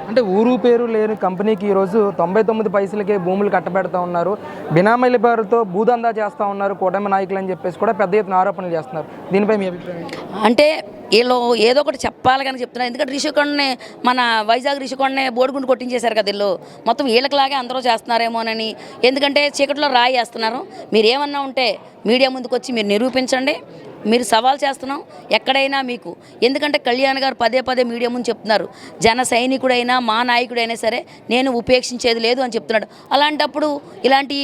అంటే ఊరు పేరు లేని కంపెనీకి ఈరోజు 99 పైసలకే భూములు కట్టబెడతా ఉన్నారు, బినామీల పేరుతో భూదందా చేస్తూ ఉన్నారు కూటమి నాయకులు అని చెప్పేసి కూడా పెద్ద ఎత్తున ఆరోపణలు చేస్తున్నారు. దీనిపై మీ అభిప్రాయం? అంటే వీళ్ళు ఏదో ఒకటి చెప్పాలి కానీ చెప్తున్నారు. ఎందుకంటే రిషికొండనే, మన వైజాగ్ రిషికొండనే బోడిగుండు కొట్టించేశారు కదా వీళ్ళు. మొత్తం వీళ్ళకిలాగే అందరూ చేస్తున్నారేమోనని. ఎందుకంటే చీకట్లో రాయి వేస్తున్నారు. మీరు ఏమన్నా ఉంటే మీడియా ముందుకు వచ్చి మీరు నిరూపించండి. మీరు సవాల్ చేస్తున్నాం ఎక్కడైనా మీకు. ఎందుకంటే కళ్యాణ్ గారు పదే పదే మీడియా ముందు చెప్తున్నారు, జన సైనికుడైనా మా నాయకుడైనా సరే నేను ఉపేక్షించేది లేదు అని చెప్తున్నాడు. అలాంటప్పుడు ఇలాంటి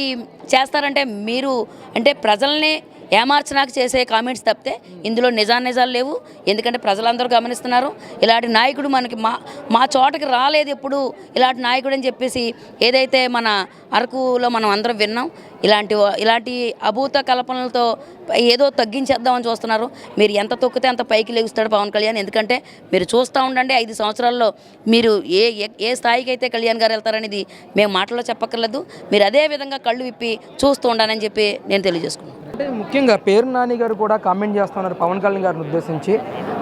చేస్తారంటే మీరు అంటే ప్రజల్ని ఏమార్చనాకు చేసే కామెంట్స్ తప్పితే ఇందులో నిజాలు లేవు. ఎందుకంటే ప్రజలందరూ గమనిస్తున్నారు. ఇలాంటి నాయకుడు మనకి మా చోటకి రాలేదు ఎప్పుడు ఇలాంటి నాయకుడు అని చెప్పేసి ఏదైతే మన అరకులో మనం అందరం విన్నాం. ఇలాంటి అభూత కల్పనలతో ఏదో తగ్గించేద్దామని చూస్తున్నారు. మీరు ఎంత తొక్కితే అంత పైకి లెగుస్తాడు పవన్ కళ్యాణ్. ఎందుకంటే మీరు చూస్తూ ఉండండి, 5 సంవత్సరాల్లో మీరు ఏ స్థాయికి అయితే కళ్యాణ్ గారు వెళ్తారనేది మేము మాటల్లో చెప్పక్కర్లేదు. మీరు అదే విధంగా కళ్ళు విప్పి చూస్తూ ఉండాలని చెప్పి నేను తెలియజేసుకున్నాను. అంటే ముఖ్యంగా పేరు నాని గారు కూడా కామెంట్ చేస్తున్నారు పవన్ కళ్యాణ్ గారిని ఉద్దేశించి.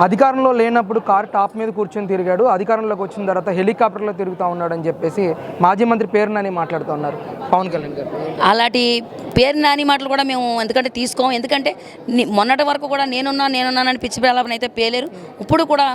అధికారంలో లేనప్పుడు కారు టాప్ మీద కూర్చొని తిరిగాడు, అధికారంలోకి వచ్చిన తర్వాత హెలికాప్టర్లో తిరుగుతూ ఉన్నాడు అని చెప్పేసి మాజీ మంత్రి పేరు నాని మాట్లాడుతూ ఉన్నారు పవన్ కళ్యాణ్ గారు. అలాంటి పేరు నాని మాటలు కూడా మేము ఎందుకంటే తీసుకోం. ఎందుకంటే మొన్నటి వరకు కూడా నేనున్నానని పిచ్చి ప్రలాపన అయితే పేలేరు. ఇప్పుడు కూడా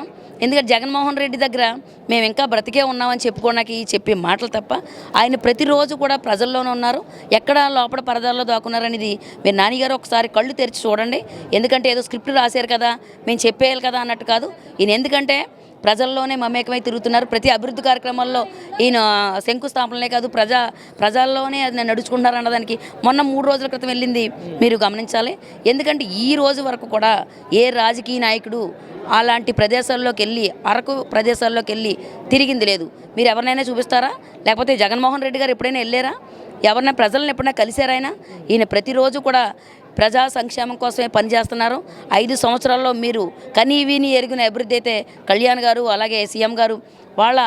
ఎందుకంటే జగన్మోహన్ రెడ్డి దగ్గర మేము ఇంకా బ్రతికే ఉన్నామని చెప్పుకోవడానికి చెప్పే మాటలు తప్ప ఆయన ప్రతిరోజు కూడా ప్రజల్లోనే ఉన్నారు. ఎక్కడ లోపల పరదాల్లో దాక్కున్నారనేది మీరు నానిగారు ఒకసారి కళ్ళు తెరిచి చూడండి. ఎందుకంటే ఏదో స్క్రిప్ట్ రాశారు కదా మేము చెప్పేయాలి కదా అన్నట్టు కాదు. ఈయన ఎందుకంటే ప్రజల్లోనే మమేకమై తిరుగుతున్నారు. ప్రతి అభివృద్ధి కార్యక్రమాల్లో ఈయన శంకుస్థాపనలే కాదు ప్రజల్లోనే అది నడుచుకుంటున్నారు అన్నదానికి మొన్న 3 రోజుల క్రితం వెళ్ళింది మీరు గమనించాలి. ఎందుకంటే ఈ రోజు వరకు కూడా ఏ రాజకీయ నాయకుడు అలాంటి ప్రదేశాల్లోకి వెళ్ళి అరకు ప్రదేశాల్లోకి వెళ్ళి తిరిగింది లేదు. మీరు ఎవరినైనా చూపిస్తారా? లేకపోతే జగన్మోహన్ రెడ్డి గారు ఎప్పుడైనా వెళ్ళారా? ఎవరైనా ప్రజలను ఎప్పుడైనా కలిశారైనా? ఈయన ప్రతిరోజు కూడా ప్రజా సంక్షేమం కోసమే పనిచేస్తున్నారు. 5 సంవత్సరాల్లో మీరు కనీవిని ఎరిగిన అభివృద్ధి అయితే కళ్యాణ్ గారు అలాగే సీఎం గారు వాళ్ళ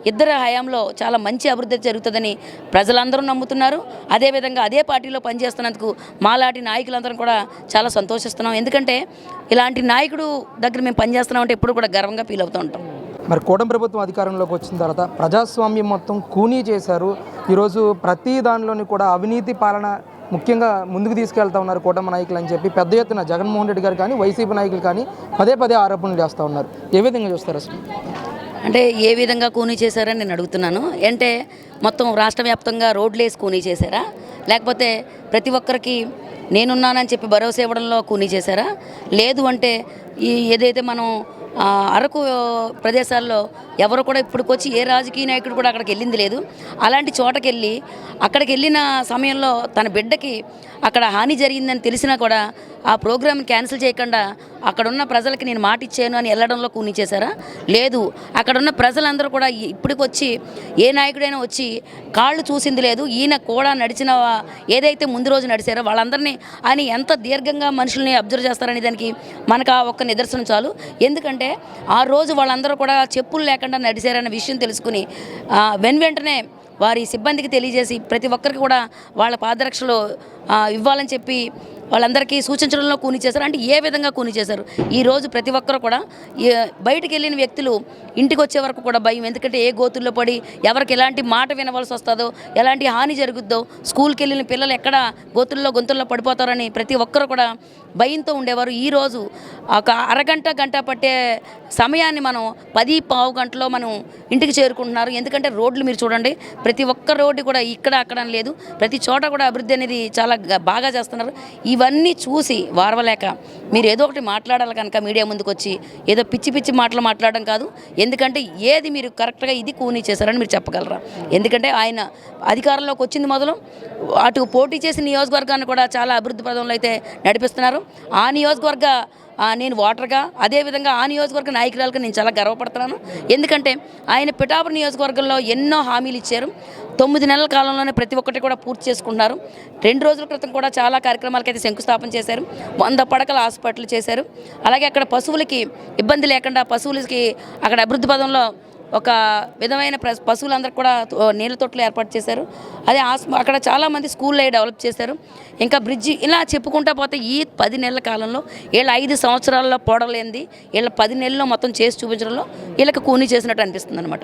ఇద్దరు హయాంలో చాలా మంచి అభివృద్ధి జరుగుతుందని ప్రజలందరూ నమ్ముతున్నారు. అదేవిధంగా అదే పార్టీలో పనిచేస్తున్నందుకు మాలాంటి నాయకులందరం కూడా చాలా సంతోషిస్తున్నాం. ఎందుకంటే ఇలాంటి నాయకుడు దగ్గర మేము పనిచేస్తున్నామంటే ఎప్పుడు కూడా గర్వంగా ఫీల్ అవుతూ ఉంటాం. మరి కూటమి ప్రభుత్వం అధికారంలోకి వచ్చిన తర్వాత ప్రజాస్వామ్యం మొత్తం కూనీ చేశారు. ఈరోజు ప్రతి దానిలోని కూడా అవినీతి పాలన ముఖ్యంగా ముందుకు తీసుకెళ్తా ఉన్నారు కూటమి నాయకులు అని చెప్పి పెద్ద ఎత్తున జగన్మోహన్ రెడ్డి గారు కానీ వైసీపీ నాయకులు కానీ పదే ఆరోపణలు చేస్తూ ఉన్నారు. ఏ విధంగా చూస్తారు అసలు? అంటే ఏ విధంగా కూనీ చేశారని నేను అడుగుతున్నాను. అంటే మొత్తం రాష్ట్ర వ్యాప్తంగా రోడ్లు వేసి కూనీ చేశారా? లేకపోతే ప్రతి ఒక్కరికి నేనున్నానని చెప్పి భరోసా ఇవ్వడంలో కూనీ చేశారా? లేదు అంటే ఏదైతే మనం అరకు ప్రదేశాల్లో ఎవరు కూడా ఇప్పటికొచ్చి ఏ రాజకీయ నాయకుడు కూడా అక్కడికి వెళ్ళింది లేదు. అలాంటి చోటకి వెళ్ళి అక్కడికి వెళ్ళిన సమయంలో తన బిడ్డకి అక్కడ హాని జరిగిందని తెలిసినా కూడా ఆ ప్రోగ్రామ్ని క్యాన్సిల్ చేయకుండా అక్కడున్న ప్రజలకి నేను మాట ఇచ్చాను అని వెళ్ళడంలో కూనీ చేశారా? లేదు. అక్కడున్న ప్రజలందరూ కూడా ఇప్పటికొచ్చి ఏ నాయకుడైనా వచ్చి కాళ్ళు చూసింది లేదు. ఈయన కూడా నడిచిన ఏదైతే ముందు రోజు నడిచారో వాళ్ళందరినీ ఆయన ఎంత దీర్ఘంగా మనుషుల్ని అబ్జర్వ్ చేస్తారనే దానికి మనకు ఆ ఒక్క నిదర్శనం చాలు. ఎందుకంటే ఆ రోజు వాళ్ళందరూ కూడా చెప్పులు లేకుండా నడిచారన్న విషయం తెలుసుకుని వెంటనే వారి సిబ్బందికి తెలియజేసి ప్రతి ఒక్కరికి కూడా వాళ్ళ పాదరక్షలు ఇవ్వాలని చెప్పి వాళ్ళందరికీ సూచించడంలో కూనీ చేశారు. అంటే ఏ విధంగా కూనీ చేశారు? ఈరోజు ప్రతి ఒక్కరు కూడా బయటికి వెళ్ళిన వ్యక్తులు ఇంటికి వచ్చే వరకు కూడా భయం. ఎందుకంటే ఏ గోతుల్లో పడి ఎవరికి ఎలాంటి మాట వినవలసి వస్తుందో, ఎలాంటి హాని జరుగుద్దో, స్కూల్కి వెళ్ళిన పిల్లలు ఎక్కడ గొంతుల్లో పడిపోతారని ప్రతి ఒక్కరు కూడా భయంతో ఉండేవారు. ఈరోజు ఒక గంట పట్టే సమయాన్ని మనం 10-15 గంటలో మనం ఇంటికి చేరుకుంటున్నారు. ఎందుకంటే రోడ్లు మీరు చూడండి, ప్రతి ఒక్క రోడ్డు కూడా ఇక్కడ అక్కడ లేదు, ప్రతి చోట కూడా అభివృద్ధి అనేది చాలా బాగా చేస్తున్నారు. ఇవన్నీ చూసి వారవలేక మీరు ఏదో ఒకటి మాట్లాడాలి కనుక మీడియా ముందుకు వచ్చి ఏదో పిచ్చి మాటలు మాట్లాడడం కాదు. ఎందుకంటే ఏది మీరు కరెక్ట్గా ఇది కూనీ చేశారని మీరు చెప్పగలరా? ఎందుకంటే ఆయన అధికారంలోకి వచ్చింది మొదలు అటు పోటీ చేసిన నియోజకవర్గాన్ని కూడా చాలా అభివృద్ధి పదంలో అయితే నడిపిస్తున్నారు. ఆ నియోజకవర్గ నేను ఓటర్గా అదేవిధంగా ఆ నియోజకవర్గ నాయకురాలుగా నేను చాలా గర్వపడుతున్నాను. ఎందుకంటే ఆయన పిఠాపురం నియోజకవర్గంలో ఎన్నో హామీలు ఇచ్చారు. 9 నెలల కాలంలోనే ప్రతి ఒక్కటి కూడా పూర్తి చేసుకుంటున్నారు. 2 రోజుల క్రితం కూడా చాలా కార్యక్రమాలకైతే శంకుస్థాపన చేశారు. 100 పడకల హాస్పిటల్ చేశారు. అలాగే అక్కడ పశువులకి ఇబ్బంది లేకుండా పశువులకి అక్కడ అభివృద్ధి పదంలో ఒక విధమైన పశువులందరికీ కూడా నీళ్ళ తొట్లు ఏర్పాటు చేశారు. అదే అక్కడ చాలామంది స్కూళ్ళు డెవలప్ చేశారు. ఇంకా బ్రిడ్జి ఇలా చెప్పుకుంటా పోతే ఈ 10 నెలల కాలంలో వీళ్ళ 5 సంవత్సరాల్లో పోడలేంది వీళ్ళ 10 నెలల్లో మొత్తం చేసి చూపించడంలో వీళ్ళకి కూనీ చేసినట్టు అనిపిస్తుంది అనమాట.